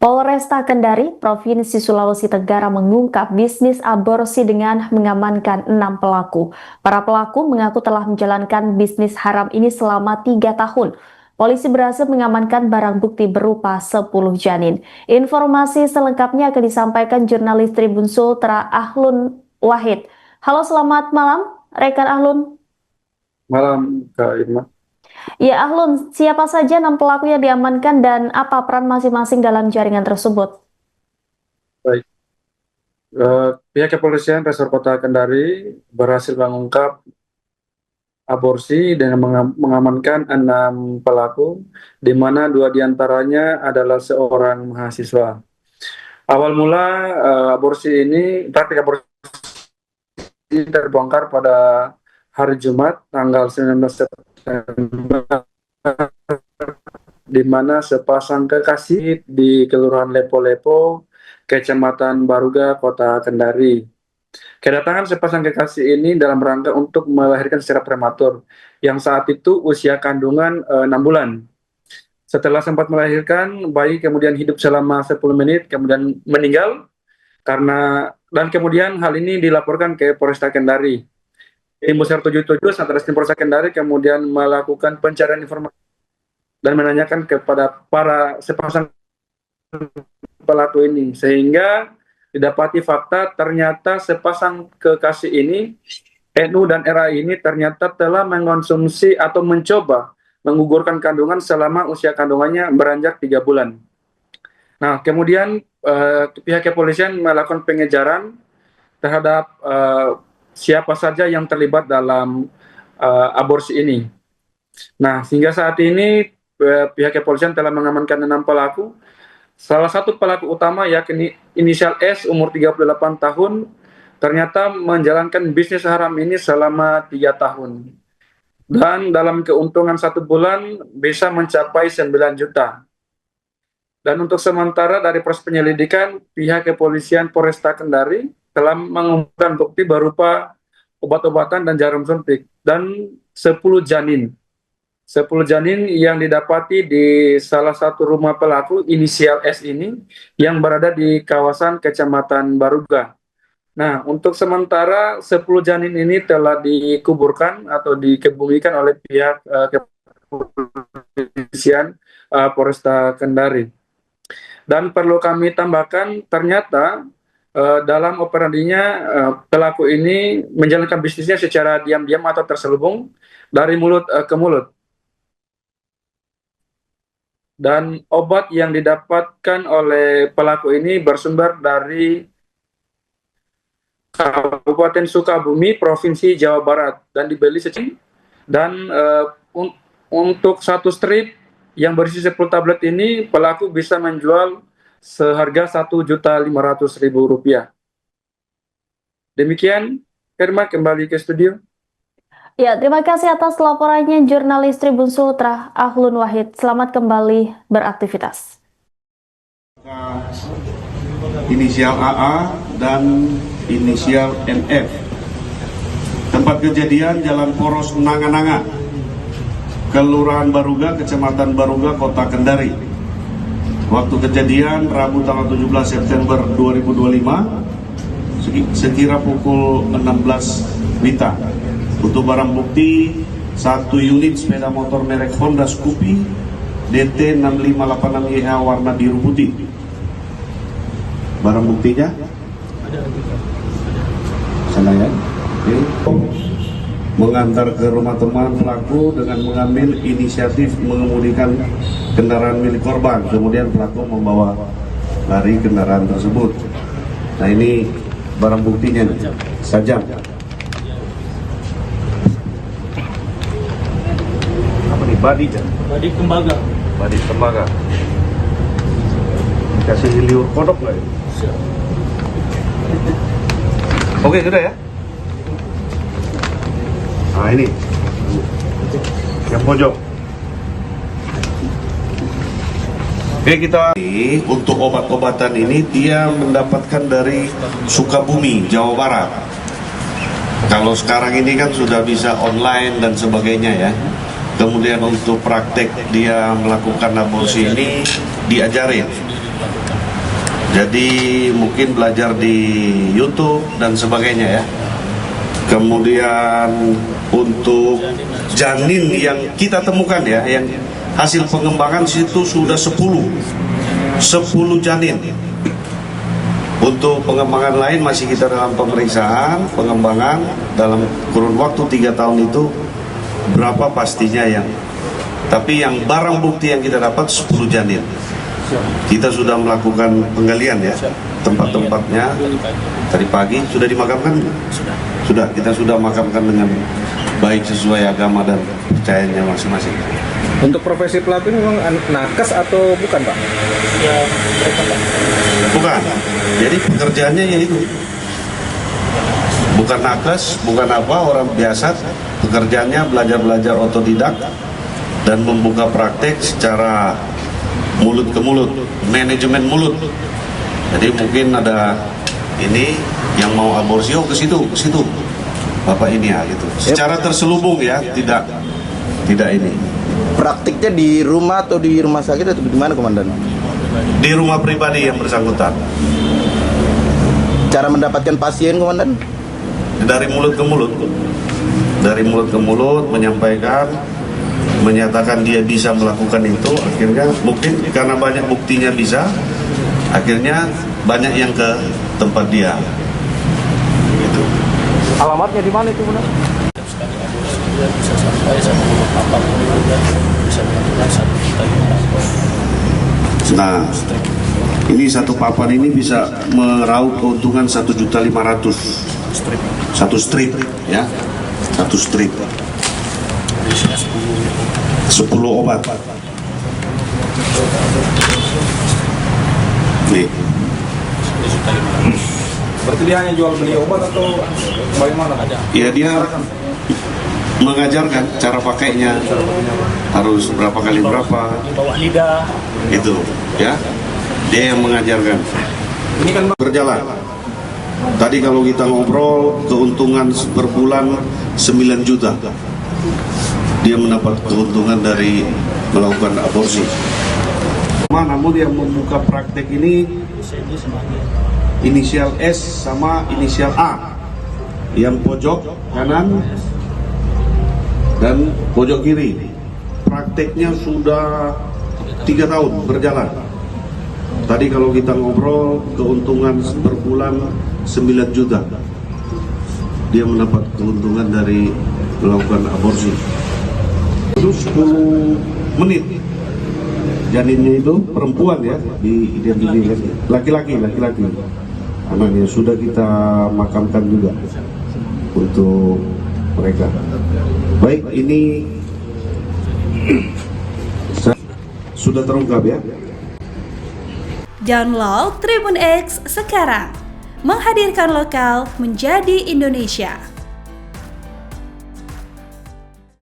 Polresta Kendari, Provinsi Sulawesi Tenggara mengungkap bisnis aborsi dengan mengamankan 6 pelaku. Para pelaku mengaku telah menjalankan bisnis haram ini selama 3 tahun. Polisi berhasil mengamankan barang bukti berupa 10 janin. Informasi selengkapnya akan disampaikan jurnalis Tribun Sultra Ahlun Wahid. Halo, selamat malam, rekan Ahlun. Malam, Kak Irma. Ya, Ahlun, siapa saja 6 pelaku yang diamankan dan apa peran masing-masing dalam jaringan tersebut? Baik. Pihak kepolisian Resor Kota Kendari berhasil mengungkap aborsi dengan mengamankan 6 pelaku, di mana 2 diantaranya adalah seorang mahasiswa. Awal mula praktik aborsi ini terbongkar pada hari Jumat, tanggal 19 September, di mana sepasang kekasih di Kelurahan Lepo-Lepo, Kecamatan Baruga, Kota Kendari. Kedatangan sepasang kekasih ini dalam rangka untuk melahirkan secara prematur, yang saat itu usia kandungan 6 bulan. Setelah sempat melahirkan, bayi kemudian hidup selama 10 menit, kemudian meninggal, dan kemudian hal ini dilaporkan ke Polresta Kendari. Tim Besar 77 Satreskrim Polresta Kendari kemudian melakukan pencarian informasi dan menanyakan kepada para sepasang pelaku ini, sehingga didapati fakta ternyata sepasang kekasih ini, NU dan RA ini, ternyata telah mengonsumsi atau mencoba menggugurkan kandungan selama usia kandungannya beranjak 3 bulan. Nah, kemudian pihak kepolisian melakukan pengejaran terhadap siapa saja yang terlibat dalam aborsi ini. Nah, hingga saat ini pihak kepolisian telah mengamankan 6 pelaku. Salah satu pelaku utama, yakni inisial S, umur 38 tahun, ternyata menjalankan bisnis haram ini selama 3 tahun. Dan dalam keuntungan 1 bulan bisa mencapai 9 juta. Dan untuk sementara dari proses penyelidikan, pihak kepolisian Polresta Kendari telah mengumpulkan bukti berupa obat-obatan dan jarum suntik dan 10 janin. 10 janin yang didapati di salah satu rumah pelaku inisial S ini yang berada di kawasan Kecamatan Baruga. Nah, untuk sementara 10 janin ini telah dikuburkan atau dikebumikan oleh pihak kepolisian Polresta Kendari. Dan perlu kami tambahkan, ternyata dalam operandinya pelaku ini menjalankan bisnisnya secara diam-diam atau terselubung dari mulut ke mulut. Dan obat yang didapatkan oleh pelaku ini bersumber dari Kabupaten Sukabumi, Provinsi Jawa Barat, dan dibeli secara. Dan untuk 1 strip yang berisi 10 tablet ini, pelaku bisa menjual seharga Rp1.500.000. Demikian, Irma, kembali ke studio. Ya, terima kasih atas laporannya jurnalis Tribun Sultra Ahlun Wahid. Selamat kembali beraktivitas. Inisial AA dan inisial MF. Tempat kejadian Jalan Poros Nanga-Nanga, Kelurahan Baruga, Kecamatan Baruga, Kota Kendari. Waktu kejadian Rabu tanggal 17 September 2025 sekira pukul 16 WITA. Untuk barang bukti 1 unit sepeda motor merek Honda Scoopy DT 6586YH warna biru putih. Barang buktinya sana ya. Mengantar ke rumah teman pelaku dengan mengambil inisiatif mengemudikan kendaraan milik korban. Kemudian pelaku membawa lari kendaraan tersebut. Nah, ini barang buktinya sajam. Badi tembaga. Badi tembaga. Dikasih liur kodok nggak ya? Oke, sudah ya. Nah, ini yang pojok. Oke, kita untuk obat-obatan ini dia mendapatkan dari Sukabumi, Jawa Barat. Kalau sekarang ini kan sudah bisa online dan sebagainya ya. Kemudian untuk praktek dia melakukan aborsi ini diajarin Jadi mungkin belajar di YouTube dan sebagainya ya. Kemudian untuk janin yang kita temukan ya, yang hasil pengembangan situ sudah 10 janin. Untuk pengembangan lain masih kita dalam pemeriksaan, pengembangan dalam kurun waktu 3 tahun itu berapa pastinya yang. Tapi yang barang bukti yang kita dapat 10 janin. Kita sudah melakukan penggalian ya, tempat-tempatnya tadi pagi sudah dimakamkan? Sudah, kita sudah makamkan dengan baik sesuai agama dan percayaannya masing-masing. Untuk profesi pelaku ini memang nakes atau bukan, Pak? Ya, mereka Pak. Bukan, jadi pekerjaannya yaitu bukan nakes, bukan apa, orang biasa. Pekerjaannya belajar-belajar otodidak dan membuka praktek secara mulut ke mulut, manajemen mulut. Jadi mungkin ada ini yang mau aborsi, oh ke situ, bapak ini ya gitu. Secara terselubung ya, tidak ini. Praktiknya di rumah atau di rumah sakit atau di mana, Komandan? Di rumah pribadi yang bersangkutan. Cara mendapatkan pasien, Komandan? Dari mulut ke mulut. Dari mulut ke mulut menyampaikan, menyatakan dia bisa melakukan itu, akhirnya mungkin karena banyak buktinya bisa, akhirnya banyak yang ke tempat dia. Gitu. Alamatnya di mana itu, Komandan? Sekali aborsi dia bisa sampai 1,8 dan bisa melakukan 1.500.000. Nah, ini satu papan ini bisa meraup keuntungan 1.500.000. Satu strip ya. Satu strip. Isinya 10 obat. Nih. 1.500.000. Berarti dia hanya jual beli obat atau bagaimana? Ada. Ya dia mengajarkan cara pakainya, harus berapa kali berapa, Di bawah lidah. itu ya. Dia yang mengajarkan. Ini kan Berjalan. Tadi kalau kita ngobrol, keuntungan per bulan 9 juta. Dia mendapat keuntungan dari melakukan aborsi. Namun yang membuka praktek ini Ini sebagai inisial S sama inisial A. Yang pojok kanan dan pojok kiri. Prakteknya sudah 3 tahun berjalan. Tadi kalau kita ngobrol, keuntungan per bulan 9 juta. Dia mendapat keuntungan dari melakukan aborsi. Itu 10 menit. Janinnya itu perempuan ya, diidentifikasi. Laki-laki. Anaknya sudah kita makamkan juga untuk mereka. Baik, ini sudah terungkap ya. Download Tribun X sekarang, menghadirkan lokal menjadi Indonesia.